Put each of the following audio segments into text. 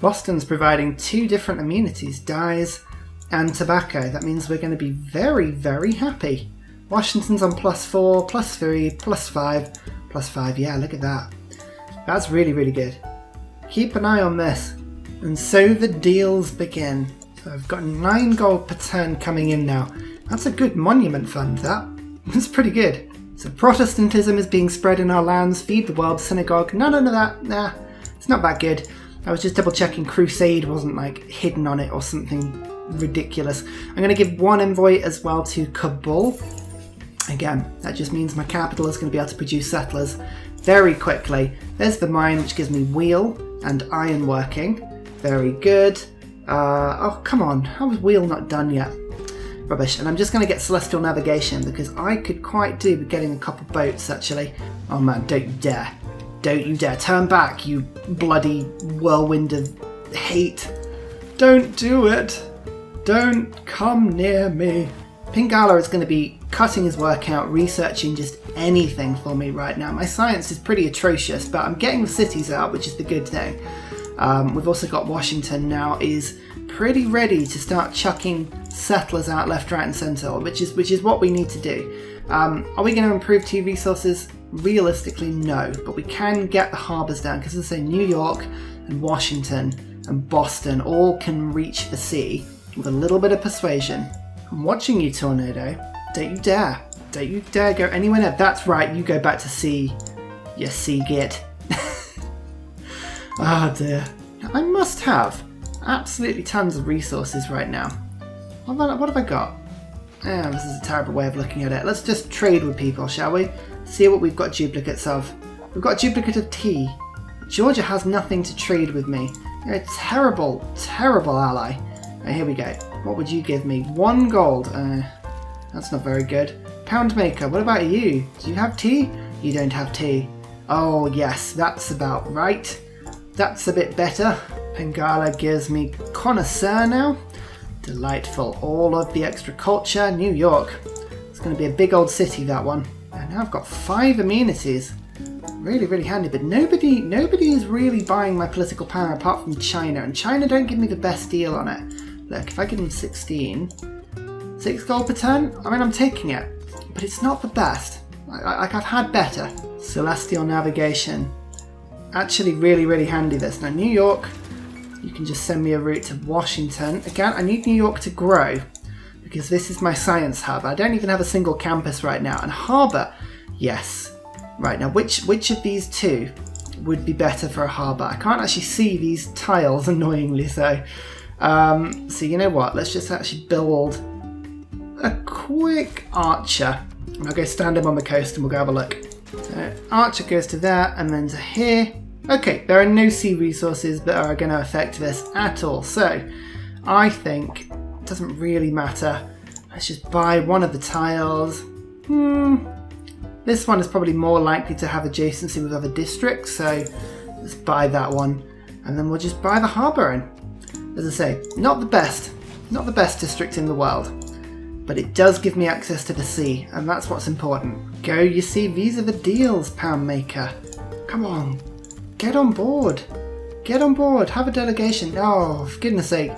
Boston's providing 2 different amenities, dyes and tobacco. That means we're going to be very, very happy. Washington's on +4, +3, +5, +5. Yeah, look at that. That's really, really good. Keep an eye on this. And so the deals begin. So I've got 9 gold per turn coming in now. That's a good monument fund, that. That's pretty good. So Protestantism is being spread in our lands. Feed the world synagogue. None of that. Nah, it's not that good. I was just double checking Crusade wasn't like hidden on it or something ridiculous. I'm going to give 1 envoy as well to Kabul. Again, that just means my capital is going to be able to produce settlers very quickly. There's the mine, which gives me wheel and iron working. Very good. Oh, come on. How is wheel not done yet? Rubbish. And I'm just going to get celestial navigation because I could quite do with getting a couple boats, actually. Oh man, don't you dare. Don't you dare. Turn back, you bloody whirlwind of hate. Don't do it. Don't come near me. Pingala is going to be cutting his work out, researching just anything for me right now. My science is pretty atrocious, but I'm getting the cities out, which is the good thing. We've also got Washington now is pretty ready to start chucking settlers out left, right and centre, which is what we need to do. Are we going to improve 2 resources? Realistically, no, but we can get the harbours down because, as I say, New York and Washington and Boston all can reach the sea with a little bit of persuasion. I'm watching you, Tornado. Don't you dare. Don't you dare go anywhere near. That's right, you go back to sea, you sea git. Oh dear. I must have absolutely tons of resources right now. What have I got? This is a terrible way of looking at it. Let's just trade with people, shall we? See what we've got duplicates of. We've got a duplicate of tea. Georgia has nothing to trade with me. You're a terrible, terrible ally. Here we go. What would you give me? 1 gold. That's not very good. Pound maker, what about you? Do you have tea? You don't have tea. Oh yes, that's about right. That's a bit better. Pengala gives me connoisseur now. Delightful. All of the extra culture. New York. It's going to be a big old city, that one. And now I've got 5 amenities. Really, really handy. But nobody is really buying my political power apart from China. And China don't give me the best deal on it. Look, if I give them 16, 6 gold per turn, I mean, I'm taking it. But it's not the best. I've had better. Celestial navigation. Actually really, really handy this. Now, New York, you can just send me a route to Washington. Again, I need New York to grow because this is my science hub. I don't even have a single campus right now. And harbour, yes. Right, now which of these 2 would be better for a harbour? I can't actually see these tiles, annoyingly so. So you know what? Let's just actually build a quick archer. And I'll go stand him on the coast and we'll go have a look. So archer goes to there and then to here. Okay, there are no sea resources that are going to affect this at all. So I think it doesn't really matter. Let's just buy one of the tiles. This one is probably more likely to have adjacency with other districts. So let's buy that one. And then we'll just buy the harbour in. As I say, not the best district in the world, but it does give me access to the sea, and that's what's important. Go, you see, these are the deals, Pound Maker. Come on, get on board. Get on board, have a delegation. Oh, for goodness sake,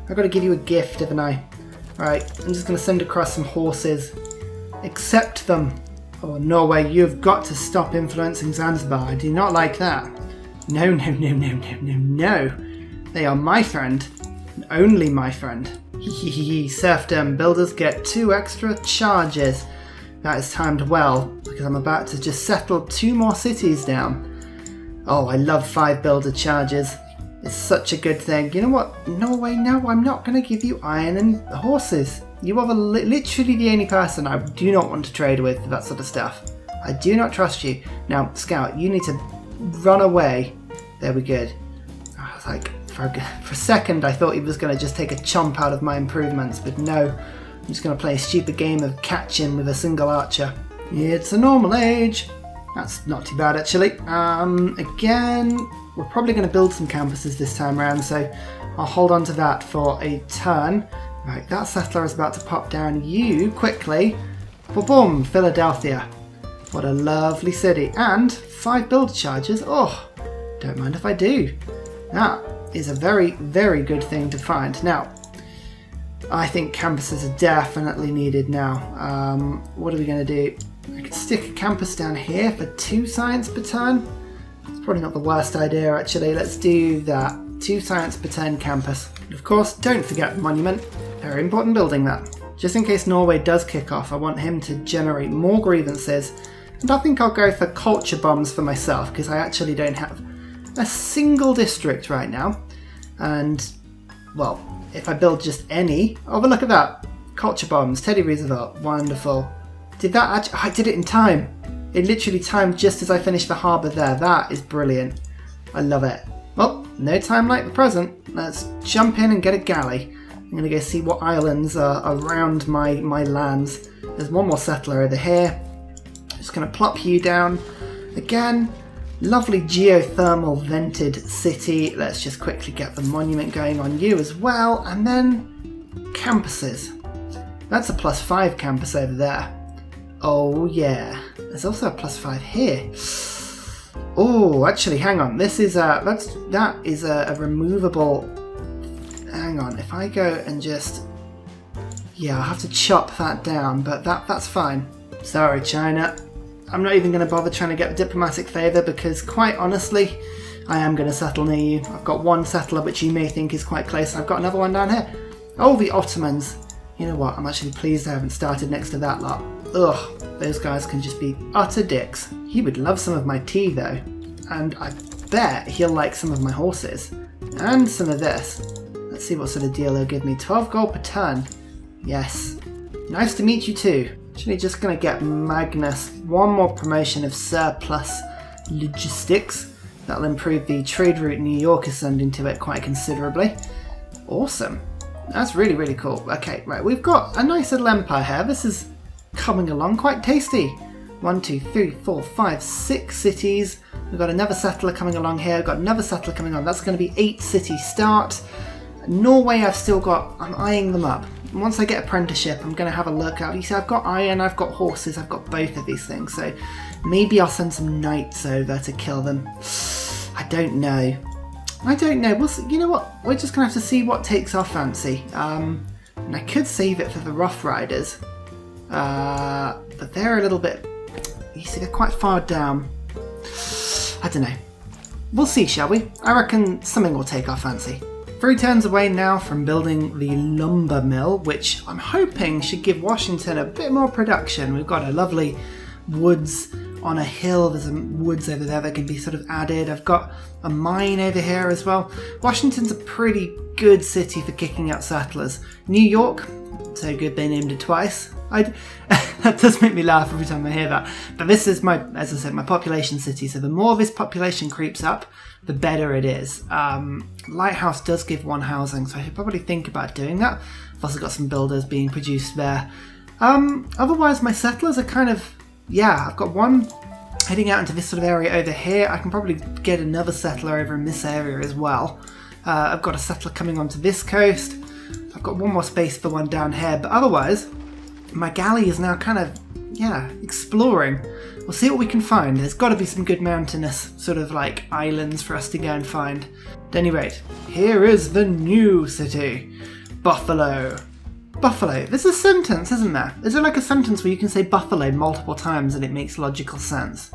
I've got to give you a gift, haven't I? Right, I'm just going to send across some horses. Accept them. Oh, Norway, you've got to stop influencing Zanzibar. I do not like that. No, no, no, no, no, no, no. They are my friend, and only my friend. Hehehe, serfdom. Builders get 2 extra charges. That is timed well, because I'm about to just settle 2 more cities down. Oh, I love 5 builder charges. It's such a good thing. You know what? Norway, no, I'm not going to give you iron and horses. You are literally the only person I do not want to trade with for that sort of stuff. I do not trust you. Now, Scout, you need to run away. There we go. I was like, for a second I thought he was going to just take a chomp out of my improvements, but no. I'm just going to play a stupid game of catching with a single archer. It's a normal age. That's not too bad, actually. Again, we're probably going to build some campuses this time around, so I'll hold on to that for a turn. Right, that settler is about to pop down. You, quickly. Boom, Philadelphia. What a lovely city. And 5 builder charges. Oh, don't mind if I do. Now, is a very, very good thing to find. Now, I think campuses are definitely needed now. What are we going to do? I could stick a campus down here for 2 science per turn. It's probably not the worst idea, actually. Let's do that. 2 science per turn campus. And of course, don't forget the monument. Very important building that. Just in case Norway does kick off, I want him to generate more grievances. And I think I'll go for culture bombs for myself, because I actually don't have a single district right now. And, well, if I build just any... Oh, but look at that. Culture bombs. Teddy Roosevelt. Wonderful. Did that actually... I did it in time. It literally timed just as I finished the harbour there. That is brilliant. I love it. Well, no time like the present. Let's jump in and get a galley. I'm going to go see what islands are around my lands. There's one more settler over here. Just going to plop you down. Again, lovely geothermal vented city. Let's just quickly get the monument going on you as well. And then campuses. That's a +5 campus over there. Oh yeah. There's also a +5 here. Oh, actually, hang on. This is that is a removable. Hang on. If I go and just, yeah, I'll have to chop that down, but that's fine. Sorry, China. I'm not even going to bother trying to get diplomatic favour because, quite honestly, I am going to settle near you. I've got one settler which you may think is quite close. I've got another one down here. Oh, the Ottomans. You know what? I'm actually pleased I haven't started next to that lot. Ugh, those guys can just be utter dicks. He would love some of my tea though, and I bet he'll like some of my horses, and some of this. Let's see what sort of deal he'll give me. 12 gold per turn. Yes. Nice to meet you too. Actually just going to get Magnus one more promotion of surplus logistics. That'll improve the trade route New York is sending to it quite considerably. Awesome. That's really, really cool. Okay, right, we've got a nice little empire here. This is coming along quite tasty. 1, 2, 3, 4, 5, 6 cities. We've got another settler coming along here. We've got another settler coming on. That's going to be 8 city start. Norway, I'm eyeing them up. And once I get apprenticeship, I'm going to have a look at. You see, I've got iron, I've got horses, I've got both of these things. So maybe I'll send some knights over to kill them. I don't know. We'll see. You know what? We're just going to have to see what takes our fancy. And I could save it for the Rough Riders. But they're a little bit... You see, they're quite far down. I don't know. We'll see, shall we? I reckon something will take our fancy. 3 turns away now from building the lumber mill, which I'm hoping should give Washington a bit more production. We've got a lovely woods on a hill. There's some woods over there that can be sort of added. I've got a mine over here as well. Washington's a pretty good city for kicking out settlers. New York, so good they named it twice. That does make me laugh every time I hear that. But this is as I said, my population city. So the more this population creeps up, the better it is. Lighthouse does give 1 housing, so I should probably think about doing that. I've also got some builders being produced there. Otherwise, my settlers are kind of, yeah, I've got one heading out into this sort of area over here. I can probably get another settler over in this area as well. I've got a settler coming onto this coast. I've got one more space for one down here, but otherwise, my galley is now kind of, yeah, exploring. We'll see what we can find. There's got to be some good mountainous sort of like islands for us to go and find. At any rate, here is the new city. Buffalo. Buffalo. There's a sentence, isn't there? Is there like a sentence where you can say buffalo multiple times and it makes logical sense?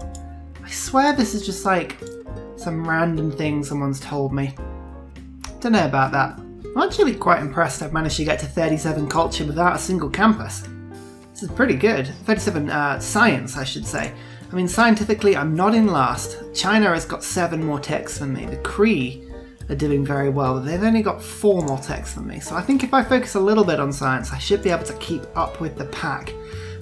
I swear this is just like some random thing someone's told me. Don't know about that. I'm actually quite impressed I've managed to get to 37 culture without a single campus. This is pretty good. 37 science, I should say. I mean, scientifically, I'm not in last. China has got 7 more techs than me. The Cree are doing very well, but they've only got 4 more techs than me. So I think if I focus a little bit on science, I should be able to keep up with the pack,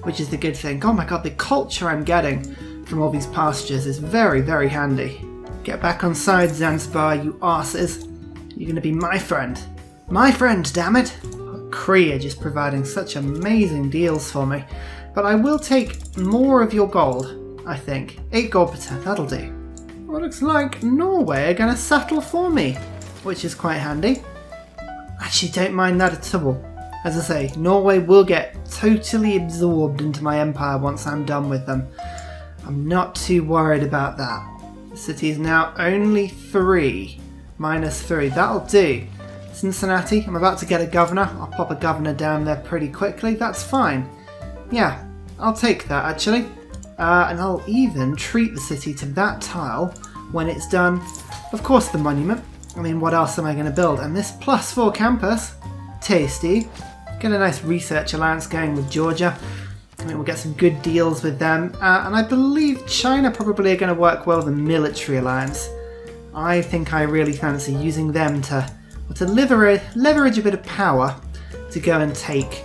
which is the good thing. Oh my god, the culture I'm getting from all these pastures is very, very handy. Get back on side, Zanzibar, you arses. You're going to be my friend. My friend, damn it! Cree are just providing such amazing deals for me. But I will take more of your gold, I think. 8 gold per turn, that'll do. Well, looks like Norway are going to settle for me, which is quite handy. Actually, don't mind that at all. As I say, Norway will get totally absorbed into my empire once I'm done with them. I'm not too worried about that. The city is now only 3. -3. That'll do. Cincinnati, I'm about to get a governor. I'll pop a governor down there pretty quickly. That's fine. Yeah, I'll take that actually. And I'll even treat the city to that tile when it's done. Of course the monument. I mean, what else am I going to build? And this +4 campus. Tasty. Get a nice research alliance going with Georgia. I mean, we'll get some good deals with them. And I believe China probably are going to work well with the military alliance. I think I really fancy using them to leverage a bit of power to go and take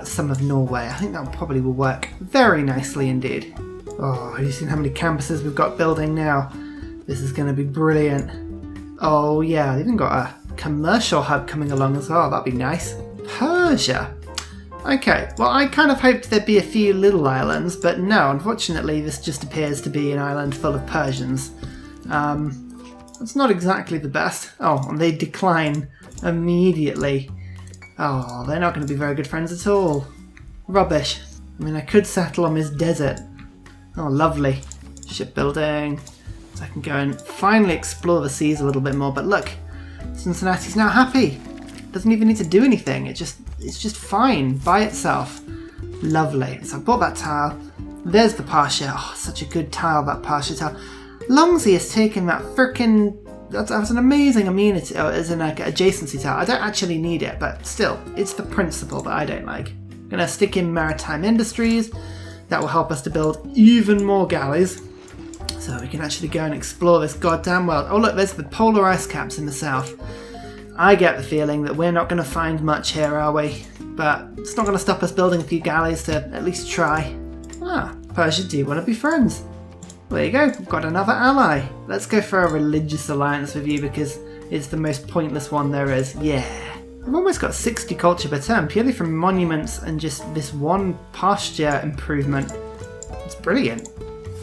some of Norway. I think that probably will work very nicely indeed. Oh, have you seen how many campuses we've got building now? This is going to be brilliant. Oh yeah, they've even got a commercial hub coming along as well. That'd be nice. Persia. Okay, well I kind of hoped there'd be a few little islands, but no, unfortunately this just appears to be an island full of Persians. It's not exactly the best. Oh, and they decline immediately. Oh, they're not going to be very good friends at all. Rubbish. I mean, I could settle on this desert. Oh, lovely. Shipbuilding. So I can go and finally explore the seas a little bit more. But look, Cincinnati's now happy. Doesn't even need to do anything. It's just fine by itself. Lovely. So I bought that tile. There's the Pasha. Oh, such a good tile, that Pasha tile. Longsy has taken that frickin'... That was an amazing amenity, as in like adjacency tile. I don't actually need it, but still, it's the principle that I don't like. I'm gonna stick in maritime industries. That will help us to build even more galleys, so we can actually go and explore this goddamn world. Oh look, there's the polar ice caps in the south. I get the feeling that we're not gonna find much here, are we? But it's not gonna stop us building a few galleys to at least try. Ah, Persia, do you want to be friends? There you go, we've got another ally. Let's go for a religious alliance with you because it's the most pointless one there is. Yeah. I've almost got 60 culture per turn purely from monuments and just this one pasture improvement. It's brilliant.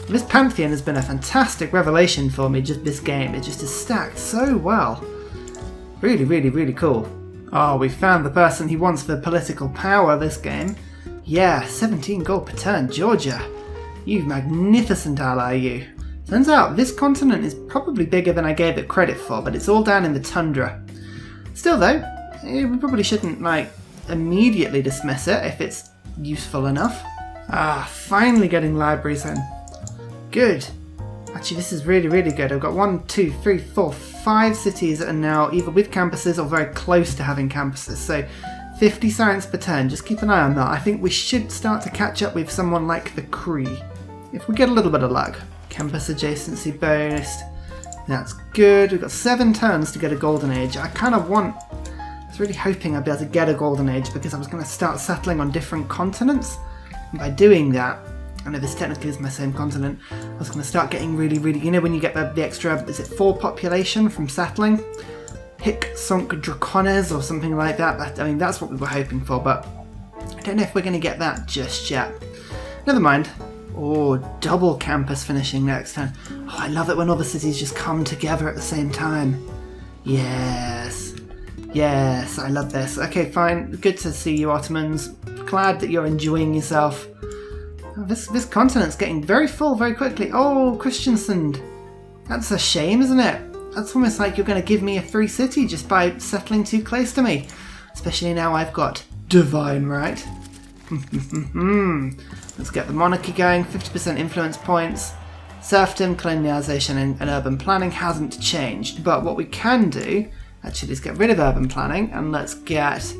This Pantheon has been a fantastic revelation for me, just this game. It just is stacked so well. Really, really, really cool. Oh, we found the person who wants the political power this game. Yeah, 17 gold per turn, Georgia. You magnificent ally, you. Turns out this continent is probably bigger than I gave it credit for, but it's all down in the tundra. Still though, we probably shouldn't, like, immediately dismiss it if it's useful enough. Ah, finally getting libraries in. Good. Actually, this is really, really good. I've got 1, 2, 3, 4, 5 cities that are now either with campuses or very close to having campuses. So 50 science per turn, just keep an eye on that. I think we should start to catch up with someone like the Cree. If we get a little bit of luck. Campus adjacency bonus. That's good. We've got 7 turns to get a golden age. I was really hoping I'd be able to get a golden age because I was going to start settling on different continents. And by doing that, I know this technically is my same continent, I was going to start getting really, really, you know when you get the extra, is it 4 population from settling? Hic Sunk Dracones or something like that. I mean, that's what we were hoping for, but I don't know if we're going to get that just yet. Never mind. Oh, double campus finishing next turn. Oh, I love it when all the cities just come together at the same time. Yes. Yes, I love this. Okay, fine. Good to see you, Ottomans. Glad that you're enjoying yourself. Oh, this continent's getting very full very quickly. Oh, Christiansand. That's a shame, isn't it? That's almost like you're going to give me a free city just by settling too close to me. Especially now I've got divine right. Let's get the monarchy going. 50% influence points. Serfdom, colonialisation and urban planning hasn't changed. But what we can do, actually, is get rid of urban planning and let's get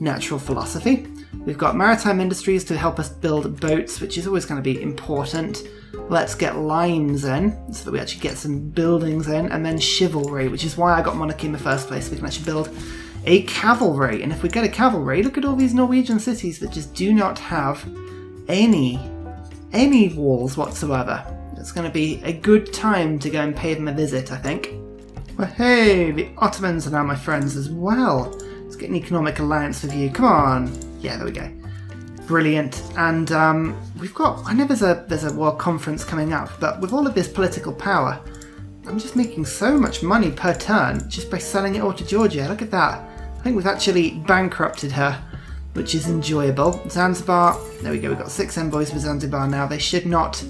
natural philosophy. We've got maritime industries to help us build boats, which is always going to be important. Let's get lines in, so that we actually get some buildings in, and then chivalry, which is why I got monarchy in the first place. We can actually build a cavalry, and if we get a cavalry, look at all these Norwegian cities that just do not have any walls whatsoever. It's going to be a good time to go and pay them a visit, I think. Well, hey, the Ottomans are now my friends as well. Let's get an economic alliance with you. Come on. Yeah, there we go. Brilliant. And we've got, I know there's a world conference coming up, but with all of this political power, I'm just making so much money per turn just by selling it all to Georgia. Look at that. I think we've actually bankrupted her, which is enjoyable. Zanzibar, there we go. We've got 6 envoys with Zanzibar now. They should not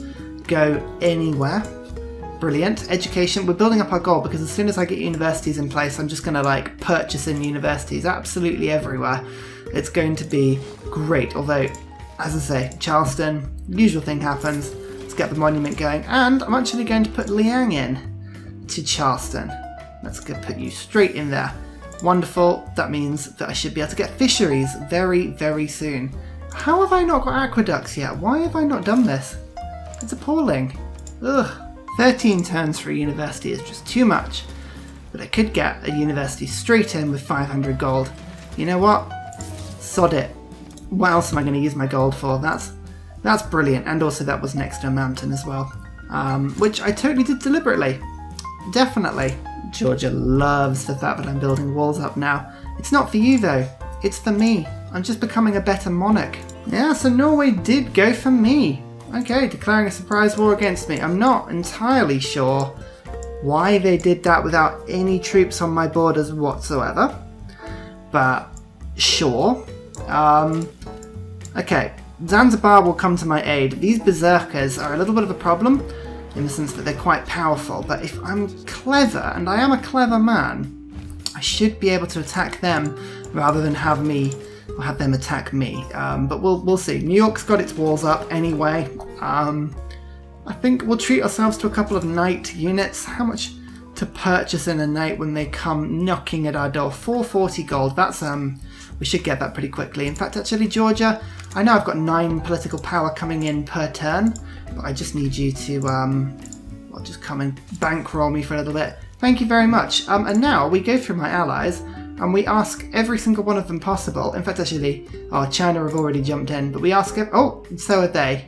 go anywhere. Brilliant. Education. We're building up our gold because as soon as I get universities in place, I'm just going to like purchase in universities absolutely everywhere. It's going to be great. Although, as I say, Charleston, usual thing happens. Let's get the monument going. And I'm actually going to put Liang in to Charleston. Let's go put you straight in there. Wonderful. That means that I should be able to get fisheries very, very soon. How have I not got aqueducts yet? Why have I not done this? It's appalling. Ugh. 13 turns for a university is just too much. But I could get a university straight in with 500 gold. You know what? Sod it. What else am I going to use my gold for? That's brilliant. And also that was next to a mountain as well. Which I totally did deliberately. Definitely. Georgia loves the fact that I'm building walls up now. It's not for you though. It's for me. I'm just becoming a better monarch. Yeah, so Norway did go for me. Okay, declaring a surprise war against me. I'm not entirely sure why they did that without any troops on my borders whatsoever. But sure. Okay, Zanzibar will come to my aid. These berserkers are a little bit of a problem in the sense that they're quite powerful. But if I'm clever, and I am a clever man, I should be able to attack them rather than have them attack me. But we'll see. New York's got its walls up anyway. I think we'll treat ourselves to a couple of knight units. How much to purchase in a knight when they come knocking at our door? 440 gold. That's we should get that pretty quickly. In fact, actually, Georgia, I know I've got 9 political power coming in per turn, but I just need you to just come and bankroll me for a little bit. Thank you very much. And now we go through my allies. And we ask every single one of them possible. In fact, actually, China have already jumped in, but we ask them. Oh, and so have they.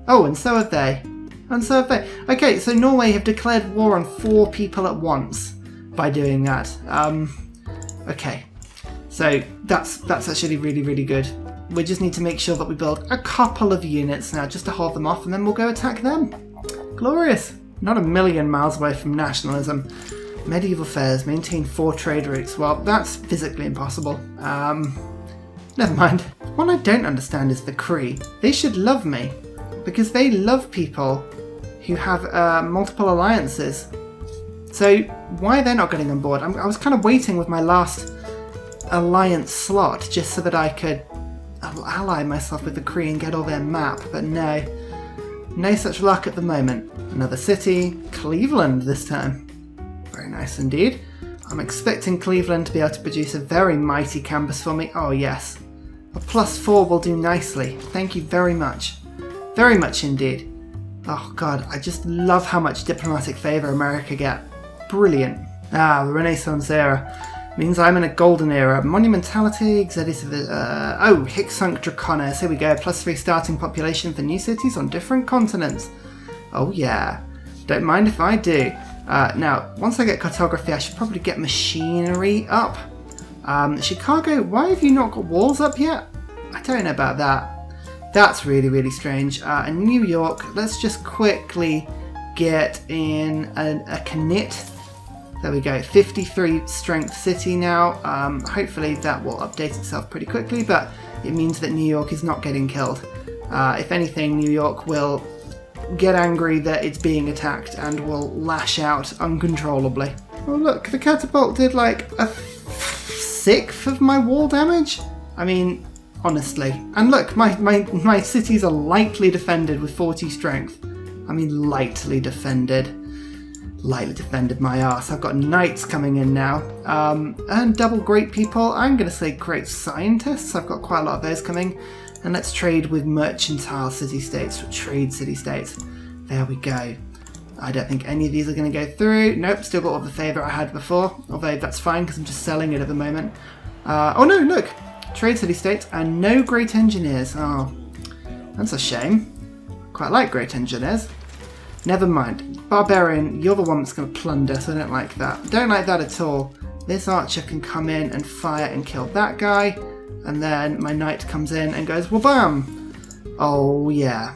Oh, and so have they. And so have they. Okay, so Norway have declared war on 4 people at once by doing that. Okay, so that's actually really, really good. We just need to make sure that we build a couple of units now just to hold them off, and then we'll go attack them. Glorious. Not a million miles away from nationalism. Medieval fairs, maintain 4 trade routes. Well, that's physically impossible. Never mind. What I don't understand is the Cree. They should love me, because they love people who have multiple alliances. So why they're not getting on board? I was kind of waiting with my last alliance slot just so that I could ally myself with the Cree and get all their map, but no. No such luck at the moment. Another city, Cleveland this time. Very nice indeed. I'm expecting Cleveland to be able to produce a very mighty campus for me. Oh yes. A +4 will do nicely. Thank you very much. Very much indeed. Oh god, I just love how much diplomatic favour America get. Brilliant. The Renaissance era. Means I'm in a golden era. Monumentality, Hicksunk Draconis. Here we go. +3 starting population for new cities on different continents. Oh yeah. Don't mind if I do. Now, once I get cartography, I should probably get machinery up. Chicago, why have you not got walls up yet? I don't know about that. That's really, really strange. And New York, let's just quickly get in a Knit. There we go, 53 strength city now. Hopefully that will update itself pretty quickly, but it means that New York is not getting killed. If anything, New York will get angry that it's being attacked and will lash out uncontrollably. Oh look, the catapult did like a 1/6 of my wall damage? I mean, honestly. And look, my cities are lightly defended with 40 strength. I mean, lightly defended. Lightly defended my ass. I've got knights coming in now. And double great people. I'm going to say great scientists. I've got quite a lot of those coming. And let's trade with mercantile city-states, or trade city-states. There we go. I don't think any of these are going to go through. Nope, still got all the favour I had before. Although that's fine because I'm just selling it at the moment. Oh no, look! Trade city-states and no great engineers. Oh, that's a shame. Quite like great engineers. Never mind. Barbarian, you're the one that's going to plunder, so I don't like that. Don't like that at all. This archer can come in and fire and kill that guy. And then my knight comes in and goes, wha-bam! Oh yeah.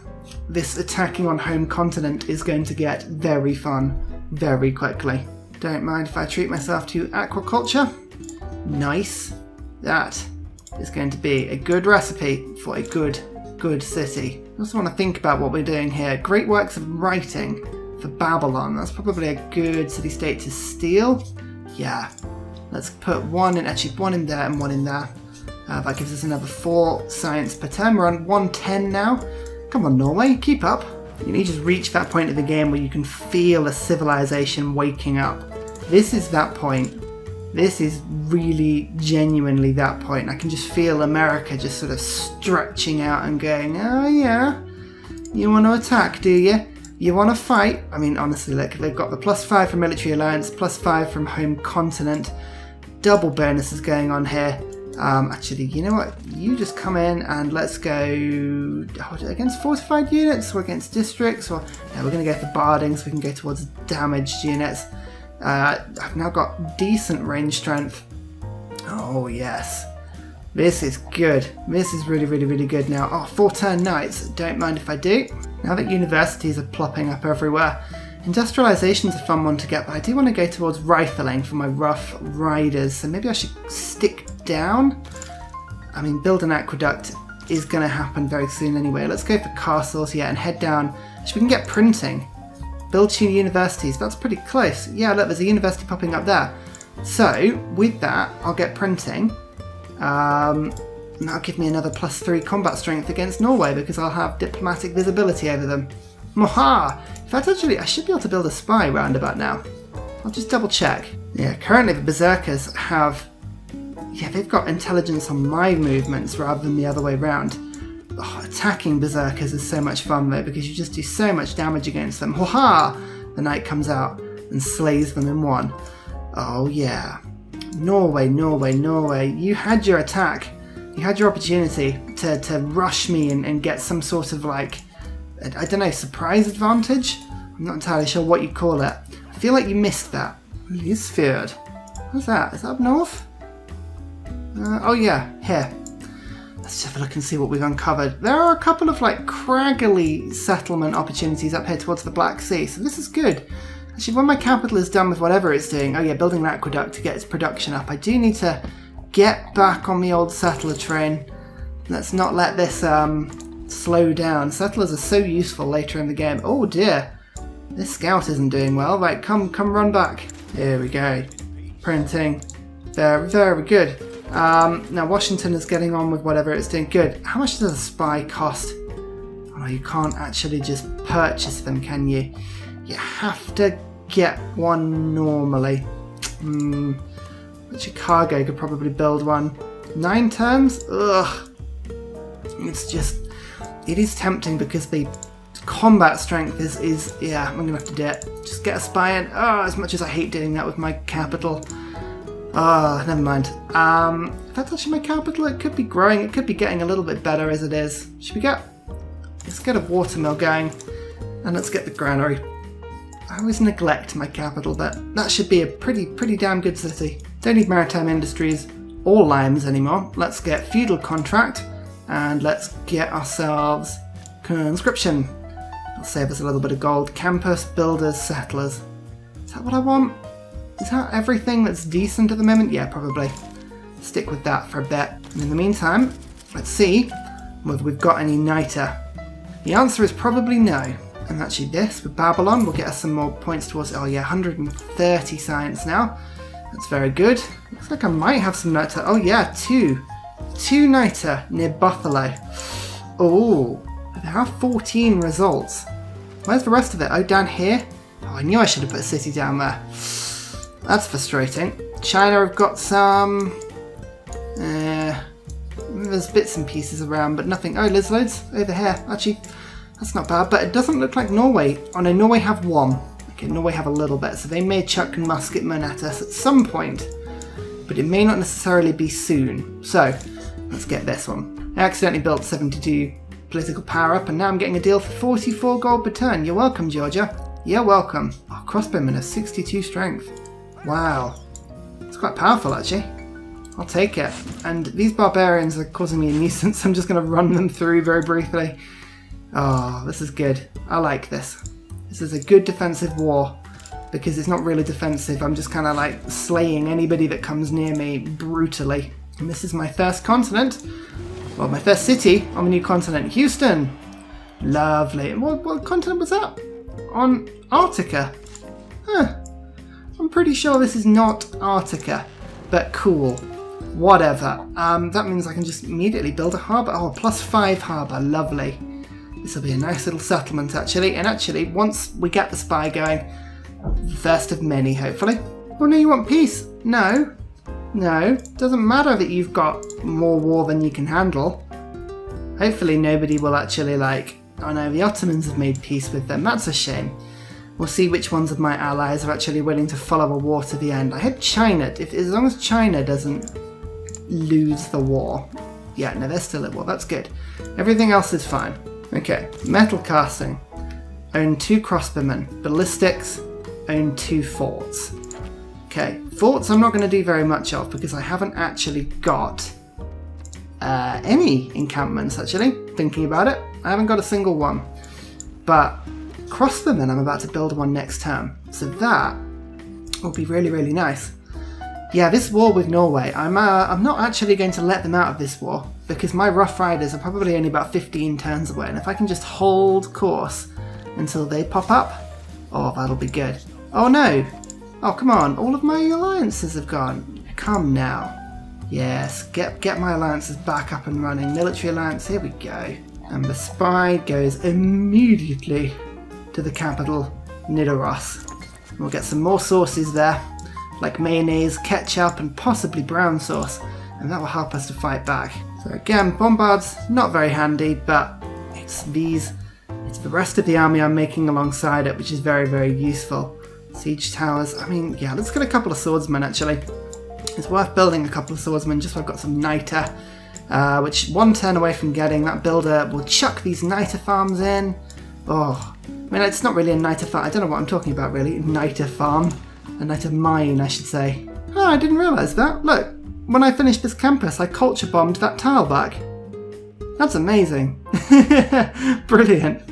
This attacking on home continent is going to get very fun very quickly. Don't mind if I treat myself to aquaculture. Nice. That is going to be a good recipe for a good city. I also want to think about what we're doing here. Great works of writing for Babylon. That's probably a good city-state to steal. Yeah. Let's put one in, actually one in there and one in there. That gives us another 4 science per turn. We're on 110 now. Come on, Norway, keep up. You need to just reach that point of the game where you can feel a civilization waking up. This is that point. This is really genuinely that point. I can just feel America just sort of stretching out and going, oh yeah, you want to attack, do you? You want to fight? I mean, honestly, look, they've got the +5 from military alliance, +5 from home continent. Double bonuses going on here. Actually, you know what? You just come in and let's go against fortified units or against districts, or no, we're going to go for barding so we can go towards damaged units. I've now got decent range strength. Oh yes, this is good. This is really, really, really good now. Oh, 4-turn knights. Don't mind if I do. Now that universities are plopping up everywhere, industrialization's a fun one to get, but I do want to go towards rifling for my rough riders, so maybe I should stick down. I mean, build an aqueduct is going to happen very soon anyway. Let's go for castles, yeah, and head down. So we can get printing. Build 2 universities. That's pretty close. Yeah, look, there's a university popping up there. So, with that, I'll get printing. That'll give me another +3 combat strength against Norway because I'll have diplomatic visibility over them. Moha! In fact, actually, I should be able to build a spy roundabout now. I'll just double check. Yeah, currently the Berserkers have... Yeah, they've got intelligence on my movements rather than the other way around. Oh, attacking Berserkers is so much fun though because you just do so much damage against them. Ha! The knight comes out and slays them in one. Oh yeah. Norway, Norway, Norway. You had your attack. You had your opportunity to rush me and get some sort of like, I don't know, surprise advantage? I'm not entirely sure what you call it. I feel like you missed that. Leesfjord. What's that? Is that up north? Oh yeah, here. Let's just have a look and see what we've uncovered. There are a couple of like craggly settlement opportunities up here towards the Black Sea, so this is good. Actually, when my capital is done with whatever it's doing, oh yeah, building an aqueduct to get its production up, I do need to get back on the old settler train. Let's not let this slow down. Settlers are so useful later in the game. Oh dear, this scout isn't doing well. Right, come run back. Here we go. Printing. Very, very good. Now Washington is getting on with whatever it's doing. Good. How much does a spy cost? Oh, you can't actually just purchase them, can you? You have to get one normally. Chicago could probably build one. 9 turns? Ugh. It's just... It is tempting because the combat strength is yeah, I'm going to have to do it. Just get a spy in. Oh, as much as I hate doing that with my capital. Oh, never mind. If that's actually my capital, it could be growing. It could be getting a little bit better as it is. Let's get a watermill going. And let's get the granary. I always neglect my capital, but that should be a pretty damn good city. Don't need maritime industries or limes anymore. Let's get feudal contract. And let's get ourselves conscription. That'll save us a little bit of gold. Campus, builders, settlers. Is that what I want? Is that everything that's decent at the moment? Yeah, probably. Stick with that for a bit. And in the meantime, let's see whether we've got any niter. The answer is probably no. And actually this, with Babylon, will get us some more points towards, oh yeah, 130 science now. That's very good. Looks like I might have some niter. Oh yeah, 2 niter near Buffalo. Oh, there are 14 results. Where's the rest of it? Oh, down here? Oh, I knew I should have put a city down there. That's frustrating. China have got some... there's bits and pieces around, but nothing. Oh, there's loads over here. Actually, that's not bad, but it doesn't look like Norway. Oh no, Norway have 1. Okay, Norway have a little bit, so they may chuck musketmen at us at some point, but it may not necessarily be soon. So, let's get this one. I accidentally built 72 political power up, and now I'm getting a deal for 44 gold per turn. You're welcome, Georgia. You're welcome. Oh, crossbowmen have 62 strength. Wow. It's quite powerful, actually. I'll take it. And these barbarians are causing me a nuisance. I'm just going to run them through very briefly. Oh, this is good. I like this. This is a good defensive war because it's not really defensive. I'm just kind of like slaying anybody that comes near me brutally. And this is my first continent. Well, my first city on the new continent. Houston. Lovely. What continent was that? on Arctica. Huh. I'm pretty sure this is not Arctica, but cool. Whatever. That means I can just immediately build a harbour. Oh, +5 harbour. Lovely. This will be a nice little settlement, actually. And actually, once we get the spy going, the first of many, hopefully. Oh, no, you want peace? No. No. Doesn't matter that you've got more war than you can handle. Hopefully nobody will actually, like... Oh, no, the Ottomans have made peace with them. That's a shame. We'll see which ones of my allies are actually willing to follow a war to the end. I hope China, as long as China doesn't lose the war. Yeah, no, they're still at war. That's good. Everything else is fine. Okay, metal casting. Own 2 crossbowmen. Ballistics. Own 2 forts. Okay, forts I'm not going to do very much of because I haven't actually got any encampments, actually. Thinking about it, I haven't got a single one. But crossbowmen, I'm about to build one next term. So that will be really, really nice. Yeah, this war with Norway, I'm not actually going to let them out of this war because my Rough Riders are probably only about 15 turns away, and if I can just hold course until they pop up, oh, that'll be good. Oh no! Oh, come on, all of my alliances have gone. Come now. Yes, get my alliances back up and running. Military alliance, here we go. And the spy goes immediately to the capital, Nidaros. We'll get some more sauces there, like mayonnaise, ketchup, and possibly brown sauce, and that will help us to fight back. So again, bombards, not very handy, but it's the rest of the army I'm making alongside it, which is very, very useful. Siege towers, I mean, yeah, let's get a couple of swordsmen, actually. It's worth building a couple of swordsmen, just so I've got some niter, which 1 turn away from getting. That builder will chuck these niter farms in. Oh, I mean, it's not really a niter farm. I don't know what I'm talking about, really. Niter farm. A niter mine, I should say. Oh, I didn't realise that. Look, when I finished this campus, I culture bombed that tile back. That's amazing. Brilliant.